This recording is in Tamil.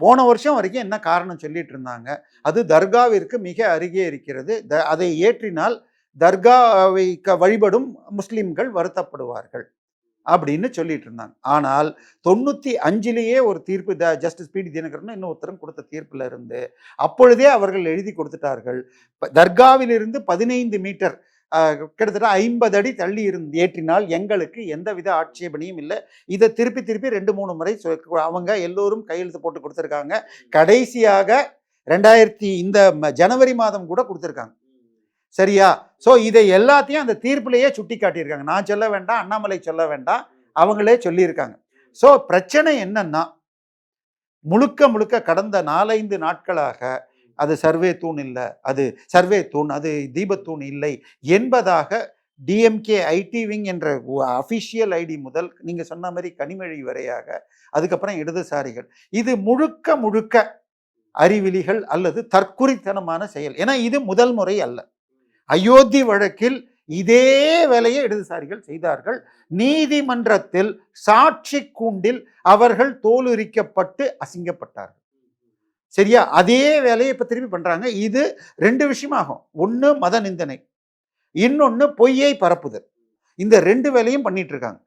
போன வருஷம் வரைக்கும் என்ன காரணம் சொல்லிட்டு இருந்தாங்க, அது தர்காவிற்கு மிக அருகே இருக்கிறது, அதை ஏற்றினால் தர்காவை வழிபடும் முஸ்லிம்கள் வருத்தப்படுவார்கள் அப்படின்னு சொல்லிட்டு இருந்தாங்க. ஆனால் 95லேயே ஒரு தீர்ப்பு ஜஸ்டிஸ் பி டி தினகரன் இன்னொருத்தரும் கொடுத்த தீர்ப்புல இருந்து அப்பொழுதே அவர்கள் எழுதி கொடுத்துட்டார்கள். தர்காவிலிருந்து 15 மீட்டர் கிட்டத்தட்ட 50 அடி தள்ளி இருந்து ஏற்றினால் எங்களுக்கு எந்தவித ஆட்சேபனையும் இல்லை. இதை திருப்பி திருப்பி 2-3 முறை அவங்க எல்லோரும் கையெழுத்து போட்டு கொடுத்துருக்காங்க. கடைசியாக 2000 இந்த ஜனவரி மாதம் கூட கொடுத்துருக்காங்க. சரியா? ஸோ இதை எல்லாத்தையும் அந்த தீர்ப்பிலேயே சுட்டி காட்டியிருக்காங்க. நான் சொல்ல வேண்டாம், அண்ணாமலை சொல்ல வேண்டாம், அவங்களே சொல்லியிருக்காங்க. ஸோ பிரச்சனை என்னன்னா, முழுக்க முழுக்க கடந்த 4-5 நாட்களாக அது சர்வே தூண் இல்லை, அது சர்வே தூண், அது தீபத்தூண் இல்லை என்பதாக டிஎம்கே ஐடி விங் என்ற அஃபிஷியல் ஐடி முதல் நீங்க சொன்ன மாதிரி கனிமொழி வரையாக, அதுக்கப்புறம் இடதுசாரிகள், இது முழுக்க முழுக்க அறிவிலிகள் அல்லது தற்குறித்தனமான செயல். ஏன்னா இது முதல் முறை அல்ல. அயோத்தி வழக்கில் இதே வேலையை இடதுசாரிகள் செய்தார்கள். நீதிமன்றத்தில் சாட்சி கூண்டில் அவர்கள் தோலுரிக்கப்பட்டு அசிங்கப்பட்டார்கள். சரியா? அதே வேலையை இப்ப திருப்பி பண்றாங்க. இது 2 விஷயமாகும். ஒண்ணு மத நிந்தனை, இன்னொன்னு பொய்யை பரப்புதல். இந்த 2 வேலையும் பண்ணிட்டு இருக்காங்க.